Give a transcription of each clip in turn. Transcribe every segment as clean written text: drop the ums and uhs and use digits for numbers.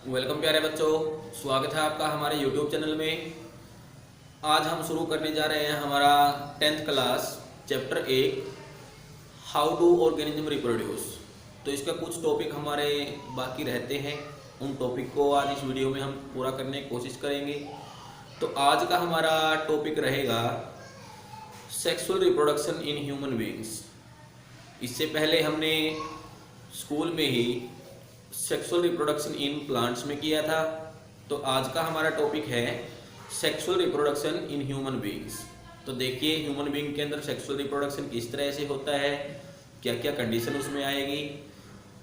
Welcome प्यारे बच्चों, स्वागत है आपका हमारे YouTube चैनल में। आज हम शुरू करने जा रहे हैं हमारा 10th class chapter 1 how do organism reproduce. तो इसका कुछ टॉपिक हमारे बाकी रहते हैं, उन टॉपिक को आज इस वीडियो में हम पूरा करने की कोशिश करेंगे। तो आज का हमारा टॉपिक रहेगा sexual reproduction in human beings. इससे पहले हमने स्कूल में ही सेक्सुअल रिप्रोडक्शन इन प्लांट्स में किया था। तो आज का हमारा टॉपिक है sexual reproduction in human beings. तो देखिए ह्यूमन बीइंग के अंदर सेक्सुअल रिप्रोडक्शन किस तरह से होता है, क्या क्या कंडीशन उसमें आएगी,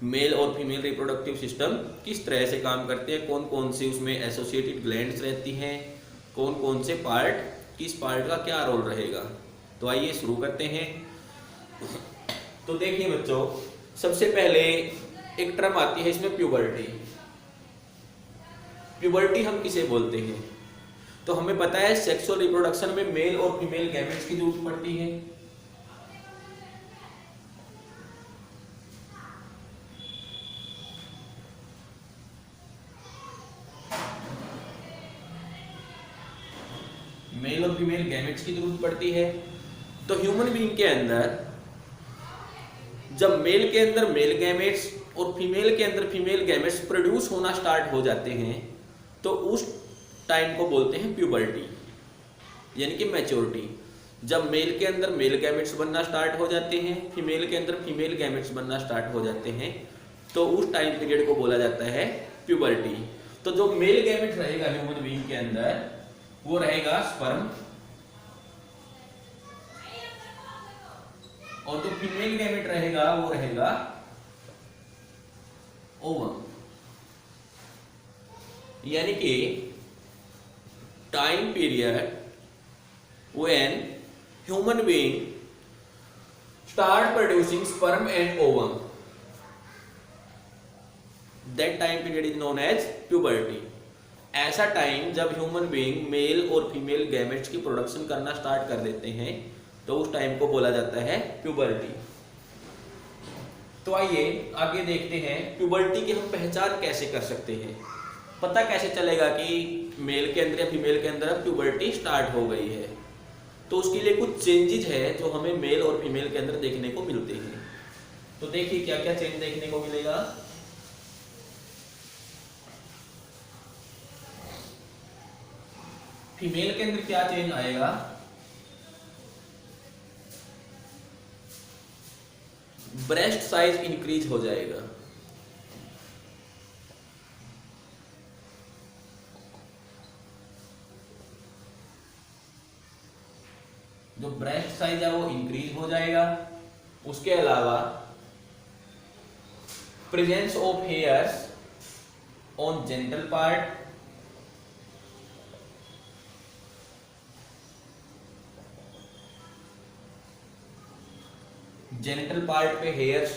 मेल और फीमेल रिप्रोडक्टिव सिस्टम किस तरह से काम करते हैं, कौन कौन से उसमें एसोसिएटेड ग्लैंड्स रहती हैं, कौन कौन से पार्ट, किस पार्ट का क्या रोल रहेगा। तो आइए शुरू करते हैं। तो देखिए बच्चों, सबसे पहले एक टर्म आती है इसमें प्यूबर्टी। प्यूबर्टी हम किसे बोलते हैं? तो हमें पता है सेक्सुअल रिप्रोडक्शन में मेल और फीमेल गैमेट्स की जरूरत पड़ती है। मेल और फीमेल गैमेट्स की जरूरत पड़ती है। तो ह्यूमन बीइंग के अंदर जब मेल के अंदर मेल गैमेट्स और फीमेल के अंदर फीमेल गैमेट्स प्रोड्यूस होना स्टार्ट हो जाते हैं, तो उस टाइम को बोलते हैं प्यूबर्टी, यानी कि मैच्योरिटी। जब मेल के अंदर मेल गैमेट्स बनना स्टार्ट हो जाते हैं, फीमेल के अंदर फीमेल गैमेट्स बनना स्टार्ट हो जाते हैं, तो उस टाइम पीरियड को बोला जाता है प्यूबर्टी। तो जो मेल गैमेट रहेगा ह्यूमन बीइंग के अंदर वो रहेगा स्पर्म, और जो फीमेल गैमेट रहेगा वो रहेगा ओवम। यानी कि time period when human being start producing sperm and ovum, that time period is known as puberty। ऐसा टाइम जब ह्यूमन बीइंग मेल और फीमेल गैमेट्स की प्रोडक्शन करना स्टार्ट कर देते हैं, तो उस टाइम को बोला जाता है प्यूबर्टी। तो आइए आगे देखते हैं प्यूबर्टी की हम पहचान कैसे कर सकते हैं। पता कैसे चलेगा कि मेल के अंदर या फीमेल के अंदर प्यूबर्टी स्टार्ट हो गई है? तो उसके लिए कुछ चेंजेस है जो हमें मेल और फीमेल के अंदर देखने को मिलते हैं। तो देखिए क्या क्या चेंज देखने को मिलेगा। फीमेल के अंदर क्या चेंज आएगा? ब्रेस्ट साइज इंक्रीज हो जाएगा। जो ब्रेस्ट साइज है वो इंक्रीज हो जाएगा। उसके अलावा presence of hairs on genital part, genital part पे हेयर्स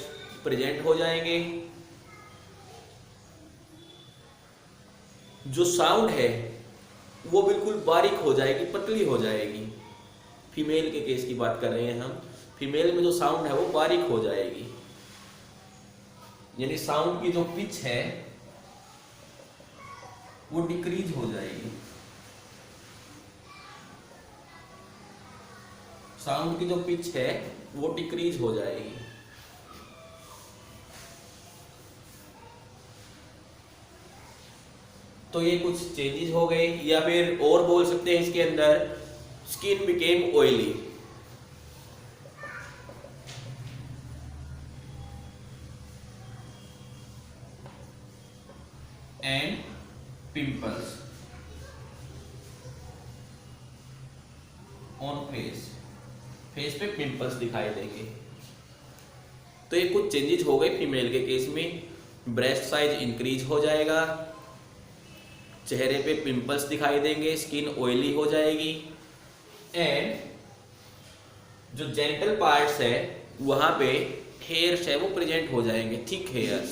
प्रेजेंट हो जाएंगे। जो साउंड है वो बिल्कुल बारीक हो जाएगी, पतली हो जाएगी। फीमेल के केस की बात कर रहे हैं हम। फीमेल में जो साउंड है वो बारीक हो जाएगी, यानी साउंड की जो पिच है वो डिक्रीज हो जाएगी। साउंड की जो पिच है वो डिक्रीज हो जाएगी। तो ये कुछ चेंजेस हो गए। या फिर और बोल सकते हैं इसके अंदर skin became oily, and pimples on face, face पे पिंपल्स दिखाई देंगे। तो ये कुछ चेंजेस हो गए फीमेल के केस में। ब्रेस्ट साइज इंक्रीज हो जाएगा, चेहरे पे पिंपल्स दिखाई देंगे, स्किन ऑयली हो जाएगी, एंड जो जेनिटल पार्ट्स है वहां पे हेयर्स है वो प्रेजेंट हो जाएंगे, थिक हेयर्स।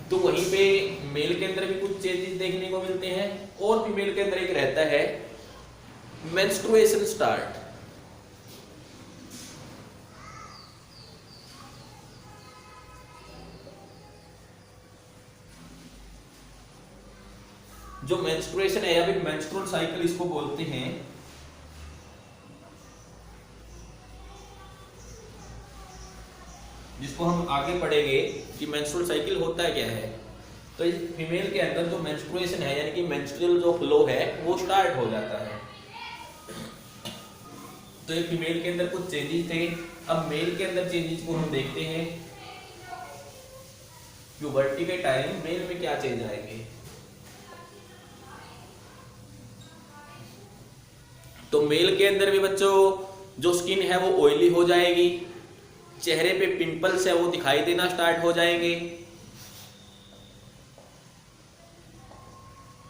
तो वहीं पे मेल के अंदर भी कुछ चेंजेस देखने को मिलते हैं। और फीमेल के अंदर एक रहता है मेंस्ट्रुएशन स्टार्ट। जो मेंस्ट्रुएशन है या फिर मेंस्ट्रुअल साइकिल इसको बोलते हैं, जिसको हम आगे पढ़ेंगे कि मेंस्ट्रुअल साइकिल होता क्या है। तो इस फीमेल के अंदर जो मेंस्ट्रुएशन है यानी कि मेंस्ट्रुअल जो फ्लो है वो स्टार्ट हो जाता है। तो ये फीमेल के अंदर कुछ चेंजेस थे। अब मेल के अंदर चेंजेस को हम देखते हैं। प्यूबर्टी के टाइम मेल में क्या चेंज आएंगे। तो मेल के अंदर भी बच्चों जो स्किन है वो ऑयली हो जाएगी, चेहरे पे पिंपल्स है वो दिखाई देना स्टार्ट हो जाएंगे,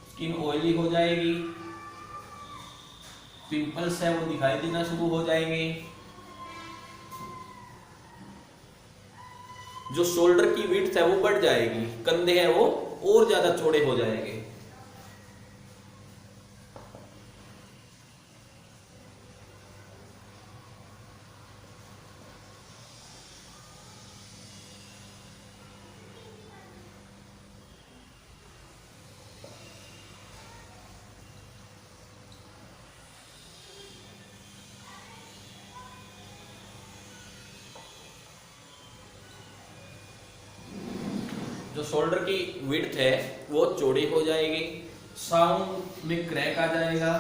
स्किन ऑयली हो जाएगी, पिंपल्स है वो दिखाई देना शुरू हो जाएंगे। जो शोल्डर की विड्थ है वो बढ़ जाएगी, कंधे हैं वो और ज्यादा चौड़े हो जाएंगे। जो शोल्डर की विड्थ है वो चौड़ी हो जाएगी, साउंड में क्रैक आ जाएगा,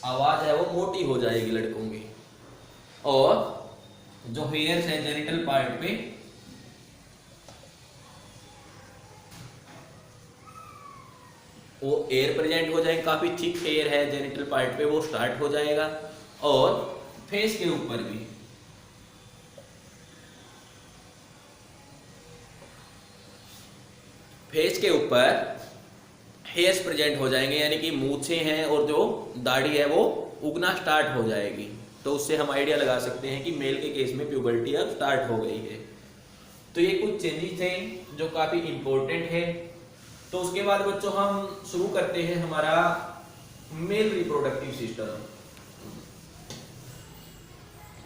आवाज है वो मोटी हो जाएगी लड़कों की, और जो हेयर्स है जेनिटल पार्ट पे वो एयर प्रेजेंट हो जाएगा, काफी थिक हेयर है जेनिटल पार्ट पे वो स्टार्ट हो जाएगा। और फेस के ऊपर भी फेस के ऊपर हेयर्स प्रेजेंट हो जाएंगे, यानी कि मूछें हैं और जो दाढ़ी है वो उगना स्टार्ट हो जाएगी। तो उससे हम आइडिया लगा सकते हैं कि मेल के केस में प्यूबर्टी अब स्टार्ट हो गई है। तो ये कुछ चेंजेस हैं जो काफी इंपॉर्टेंट है। तो उसके बाद बच्चों हम शुरू करते हैं हमारा मेल रिप्रोडक्टिव सिस्टम।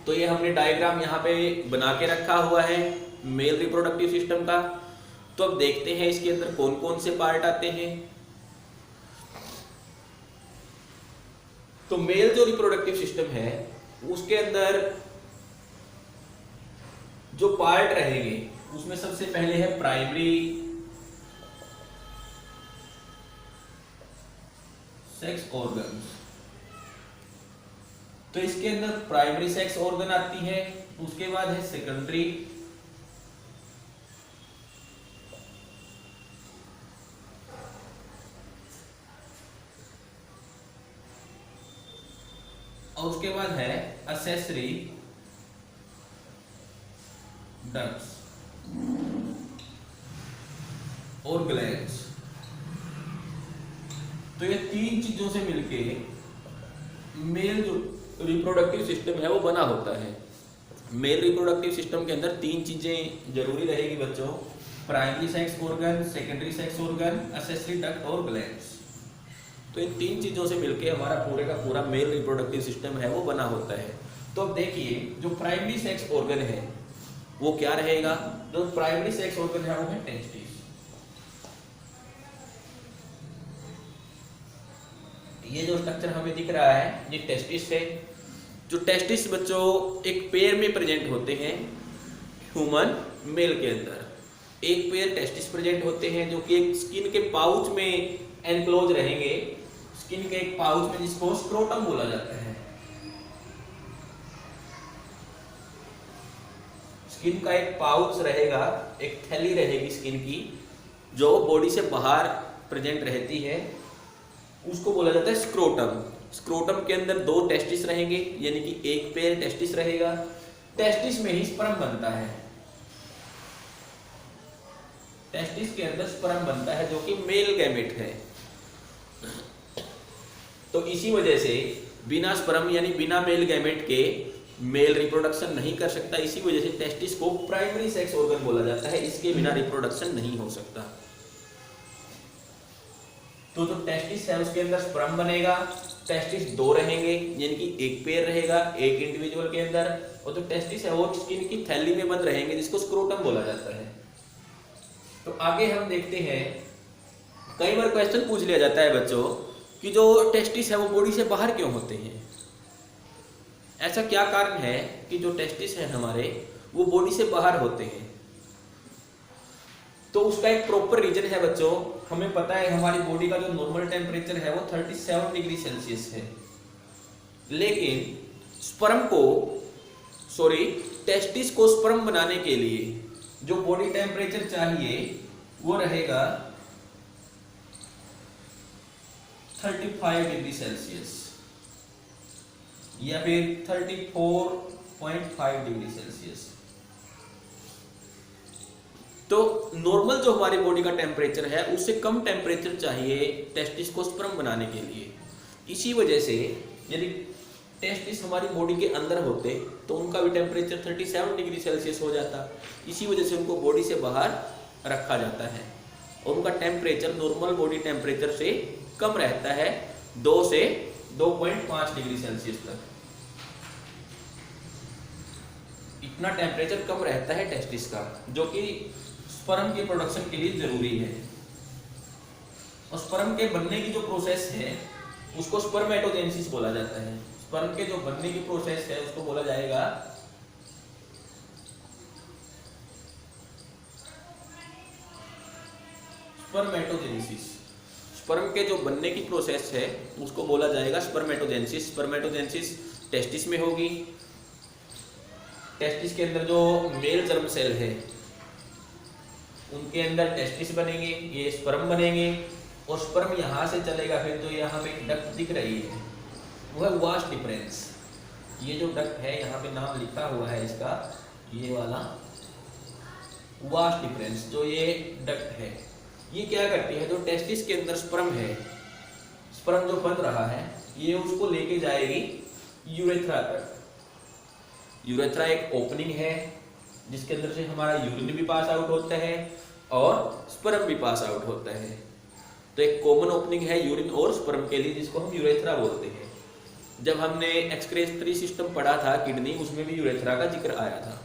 तो ये हमने डायग्राम यहाँ पे बना के रखा हुआ है मेल रिप्रोडक्टिव सिस्टम का। तो अब देखते हैं इसके अंदर कौन कौन से पार्ट आते हैं। तो मेल जो रिप्रोडक्टिव सिस्टम है उसके अंदर जो पार्ट रहेंगे उसमें सबसे पहले है प्राइमरी सेक्स ऑर्गन्स। तो इसके अंदर प्राइमरी सेक्स ऑर्गन आती है, उसके बाद है सेकेंडरी, और उसके बाद है एक्सेसरी डक्ट्स और ग्लैंड्स। तो ये तीन चीजों से मिलके मेल जो रिप्रोडक्टिव सिस्टम है वो बना होता है। मेल रिप्रोडक्टिव सिस्टम के अंदर तीन चीजें जरूरी रहेगी बच्चों, primary sex organ, secondary sex organ, accessory duct और ग्लैंड्स। तो इन तीन चीजों से मिलके हमारा पूरे का पूरा मेल रिप्रोडक्टिव सिस्टम है वो बना होता है। तो अब देखिए जो प्राइमरी सेक्स ऑर्गन है वो क्या रहेगा। जो प्राइमरी सेक्स ऑर्गन है वो है टेस्टिस। ये जो स्ट्रक्चर हमें दिख रहा है ये टेस्टिस है। जो टेस्टिस बच्चों एक पेयर में प्रेजेंट होते हैं ह्यूमन मेल के अंदर। एक पेयर टेस्टिस प्रेजेंट होते हैं जो कि एक स्किन के पाउच में एनक्लोज रहेंगे, स्किन के एक पाउच में जिसको स्क्रोटम बोला जाता है। स्किन का एक पाउच रहेगा, एक थैली रहेगी स्किन की जो बॉडी से बाहर प्रेजेंट रहती है, उसको बोला जाता है स्क्रोटम। स्क्रोटम के अंदर दो टेस्टिस रहेंगे यानी कि एक पेयर टेस्टिस रहेगा। टेस्टिस में ही स्पर्म बनता है, टेस्टिस के अंदर स्पर्म बनता है जो कि मेल गैमेट है। तो इसी वजह से बिना स्पर्म यानी बिना मेल गैमेट के मेल रिप्रोडक्शन नहीं कर सकता। इसी वजह से टेस्टिस को प्राइमरी सेक्स ऑर्गन बोला जाता है, इसके बिना रिप्रोडक्शन नहीं हो सकता। तो जो टेस्टिस है उसके अंदर स्पर्म बनेगा, टेस्टिस दो रहेंगे यानी कि एक पेयर रहेगा एक इंडिविजुअल के अंदर, और जो टेस्टिस है वो स्किन की थैली में बंद रहेंगे जिसको स्क्रोटम बोला जाता है। तो आगे हम देखते हैं, कई बार क्वेश्चन पूछ लिया जाता है बच्चों कि जो टेस्टिस है वो बॉडी से बाहर क्यों होते हैं। ऐसा क्या कारण है कि जो टेस्टिस है हमारे वो बॉडी से बाहर होते हैं। तो उसका एक प्रॉपर रीजन है बच्चों। हमें पता है हमारी बॉडी का जो नॉर्मल टेम्परेचर है वो 37 डिग्री सेल्सियस है, लेकिन टेस्टिस को स्पर्म बनाने के लिए जो बॉडी टेम्परेचर चाहिए वो रहेगा 35 डिग्री सेल्सियस या फिर 34.5 डिग्री सेल्सियस। तो नॉर्मल जो हमारी बॉडी का टेम्परेचर है उससे कम टेम्परेचर चाहिए टेस्टिस को स्पर्म बनाने के लिए। इसी वजह से यदि टेस्टिस हमारी बॉडी के अंदर होते तो उनका भी टेम्परेचर 37 डिग्री सेल्सियस हो जाता। इसी वजह से उनको बॉडी से बाहर रखा जाता है और उनका टेम्परेचर नॉर्मल बॉडी टेम्परेचर से कम रहता है, 2 से 2.5 डिग्री सेल्सियस तक। इतना टेम्परेचर कम रहता है टेस्टिस का, जो कि स्पर्म के प्रोडक्शन के लिए जरूरी है। और स्पर्म के बनने की जो प्रोसेस है उसको स्पर्मेटोजेनेसिस बोला जाता है। स्पर्म के जो बनने की प्रोसेस है उसको बोला जाएगा स्पर्मेटोजेनेसिस। स्पर्म के जो बनने की प्रोसेस है उसको बोला जाएगा स्पर्मेटोजेनेसिस। स्पर्मेटोजेनेसिस टेस्टिस में होगी। टेस्टिस के अंदर जो मेल जर्म सेल है उनके अंदर टेस्टिस बनेंगे, ये स्पर्म बनेंगे और स्पर्म यहाँ से चलेगा। फिर जो यहाँ पे डक्ट दिख रही है वो है वास्ट डिफरेंस। ये जो डक्ट है यहाँ पे नाम लिखा हुआ है इसका, ये वाला वास्ट डिफरेंस, जो ये डक्ट है ये क्या करती है, जो टेस्टिस के अंदर स्पर्म है, स्पर्म जो बन रहा है ये उसको लेके जाएगी यूरेथ्रा तक। यूरेथ्रा एक ओपनिंग है जिसके अंदर से हमारा यूरिन भी पास आउट होता है और स्पर्म भी पास आउट होता है। तो एक कॉमन ओपनिंग है यूरिन और स्पर्म के लिए जिसको हम यूरेथ्रा बोलते हैं। जब हमने एक्सक्रीटरी सिस्टम पढ़ा था किडनी, उसमें भी यूरेथ्रा का जिक्र आया था।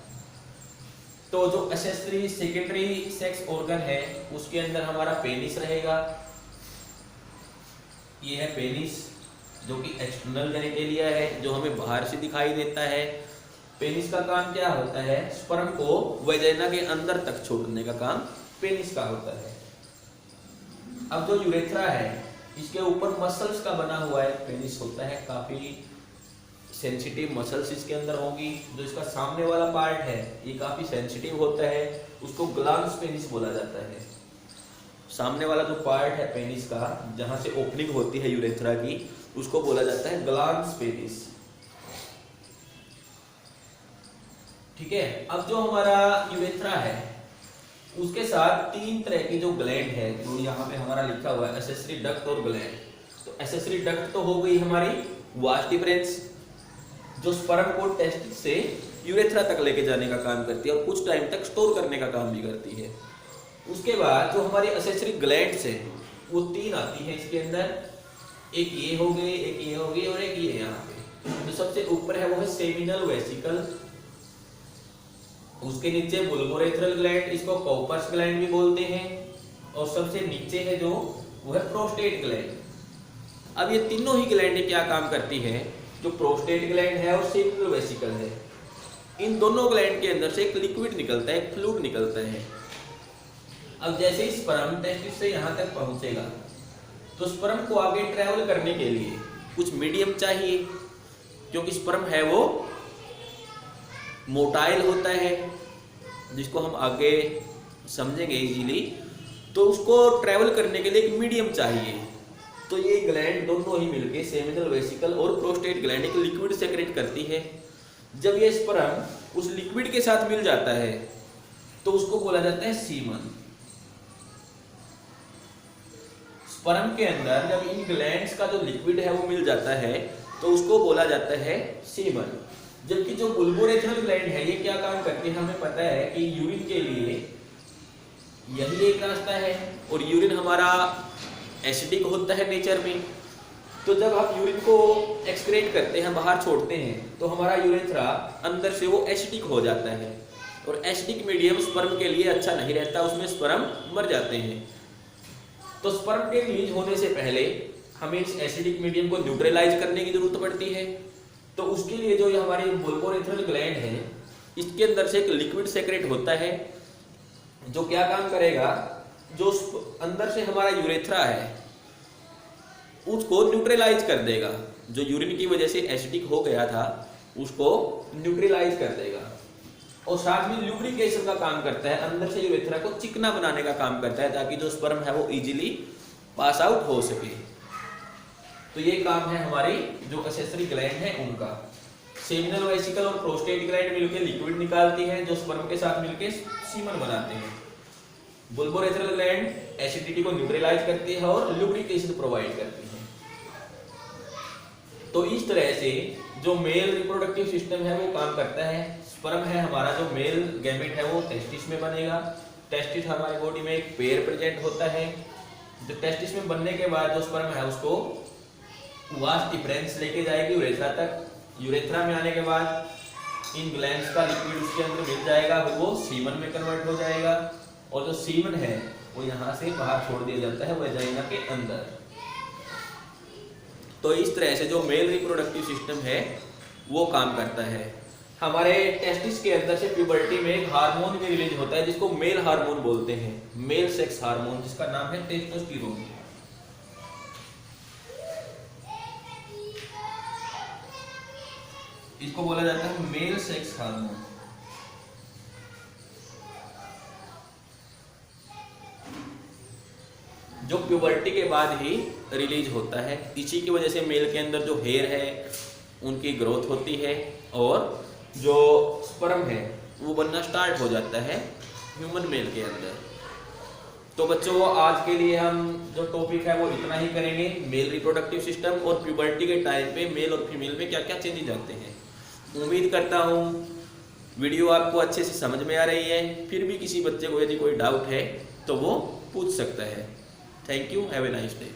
तो जो एक्सेसरी सेकेंडरी सेक्स ऑर्गन है उसके अंदर हमारा पेनिस रहेगा। ये है पेनिस जो कि एक्सटर्नल जेनिटेलिया है, जो हमें बाहर से दिखाई देता है। पेनिस का काम क्या होता है, स्पर्म को वजाइना के अंदर तक छोड़ने का काम पेनिस का होता है। अब जो यूरेथ्रा है इसके ऊपर मसल्स का बना हुआ है पेनिस होता है, काफी सेंसिटिव मसल्स इसके अंदर होगी। जो इसका सामने वाला पार्ट है ये काफी सेंसिटिव होता है, उसको ग्लांस पेनिस बोला जाता है। सामने वाला जो पार्ट है पेनिस का जहां से ओपनिंग होती है यूरेथ्रा की उसको बोला जाता है ग्लांस पेनिस। ठीक है। अब जो हमारा यूरेथ्रा है उसके साथ 3 तरह की जो ग्लैंड है, जो यहाँ पे हमारा लिखा हुआ है एक्सेसरी डक्ट और ग्लैंड। तो एक्सेसरी डक्ट तो हो गई हमारी वास्ट डिफरेंस, जो स्पर्म को टेस्टिस से यूरेथ्रा तक लेके जाने का काम करती है और कुछ टाइम तक स्टोर करने का काम भी करती है। उसके बाद जो हमारी एक्सेसरी ग्लैंड्स है वो 3 आती है इसके अंदर। एक ये हो गई, एक ये हो गई और एक ये यहाँ पे। जो सबसे ऊपर है वो है सेमिनल वेसिकल, उसके नीचे बुल्बोरेथ्रल ग्लैंड, इसको कॉपर्स ग्लैंड भी बोलते हैं, और सबसे नीचे है जो वो है प्रोस्टेट ग्लैंड। अब ये तीनों ही ग्लैंड क्या काम करती है, जो प्रोस्टेट ग्लैंड है और सेमिनल वेसिकल है, इन दोनों ग्लैंड के अंदर से एक लिक्विड निकलता है, एक फ्लूइड निकलता है। अब जैसे ही स्पर्म टेस्टिस से यहाँ तक पहुंचेगा तो स्पर्म को आगे ट्रैवल करने के लिए कुछ मीडियम चाहिए, क्योंकि स्पर्म है वो मोटाइल होता है, जिसको हम आगे समझेंगे इजीली। तो उसको ट्रैवल करने के लिए एक मीडियम चाहिए। तो ये ग्लैंड दोनों ही मिलके सेमिनल वेसिकल और प्रोस्टेट ग्लैंड एक लिक्विड सेक्रेट करती है। जब ये स्पर्म उस लिक्विड के साथ मिल जाता है तो उसको बोला जाता है सीमन। स्पर्म के अंदर जब इन ग्लैंड्स का जो लिक्विड है वो मिल जाता है तो उसको बोला जाता है सीमन। जबकि जो बुल्बोरेथ्रल ग्लैंड है ये क्या काम करती है, हमें पता है कि यूरिन के लिए यही एक रास्ता है, और यूरिन हमारा एसिडिक होता है नेचर में। तो जब हम यूरिन को एक्सक्रेट करते हैं, बाहर छोड़ते हैं, तो हमारा यूरेथ्रा अंदर से वो एसिडिक हो जाता है। और एसिडिक मीडियम स्पर्म के लिए अच्छा नहीं रहता, उसमें स्पर्म मर जाते हैं। तो स्पर्म के रिलीज होने से पहले हमें इस एसिडिक मीडियम को न्यूट्रलाइज करने की जरूरत पड़ती है। तो उसके लिए जो ये हमारी बुल्बोरेथ्रल ग्लैंड है, इसके अंदर से एक लिक्विड सेक्रेट होता है जो क्या काम करेगा, जो अंदर से हमारा यूरेथ्रा है उसको न्यूट्रलाइज कर देगा। जो यूरिन की वजह से एसिडिक हो गया था उसको न्यूट्रलाइज कर देगा। और साथ में ल्यूब्रिकेशन का काम करता है, अंदर से यूरेथ्रा को चिकना बनाने का काम करता है ताकि जो स्पर्म है वो इजीली पास आउट हो सके। तो ये काम है हमारी जो एक्सेसरी ग्लैंड है उनका। सेमिनल वेसिकल और प्रोस्टेट ग्लैंड मिलकर लिक्विड निकालती है जो स्पर्म के साथ मिलकर सीमन बनाते हैं। बुल्बोरेथ्रल ग्लैंड एसिडिटी को न्यूट्रलाइज करती है और ल्यूब्रिकेशन प्रोवाइड करती है। तो इस तरह से जो मेल रिप्रोडक्टिव सिस्टम है वो काम करता है। स्पर्म है हमारा, जो मेल गैमेट है वो टेस्टिस में बनेगा। टेस्टिस हमारी बॉडी में एक पेयर प्रेजेंट होता है। जो टेस्टिस में बनने के बाद जो स्पर्म है उसको वास्ट डिफरेंस लेके जाएगी यूरेथ्रा तक। यूरेथ्रा में आने के बाद इन ग्लैंड्स का लिक्विड उसके अंदर मिल जाएगा, वो सीमन में कन्वर्ट हो जाएगा और जो सीमन है वो यहाँ से बाहर छोड़ दिया जाता है वजाइना के अंदर। तो इस तरह से जो मेल रिप्रोडक्टिव सिस्टम है वो काम करता है। हमारे टेस्टिस के अंदर से प्यूबर्टी में एक हार्मोन भी रिलीज होता है जिसको मेल हार्मोन बोलते हैं, मेल सेक्स हार्मोन, जिसका नाम है टेस्टोस्टेरोन। इसको बोला जाता है मेल सेक्स हार्मोन। जो प्यूबर्टी के बाद ही रिलीज होता है। इसी की वजह से मेल के अंदर जो हेयर है उनकी ग्रोथ होती है और जो स्पर्म है वो बनना स्टार्ट हो जाता है ह्यूमन मेल के अंदर। तो बच्चों आज के लिए हम जो टॉपिक है वो इतना ही करेंगे, मेल रिप्रोडक्टिव सिस्टम और प्यूबर्टी के टाइम पे मेल और फीमेल में क्या क्या चेंजेस आते हैं। उम्मीद करता हूँ वीडियो आपको अच्छे से समझ में आ रही है। फिर भी किसी बच्चे को यदि कोई डाउट है तो वो पूछ सकता है। Thank you, have a nice day.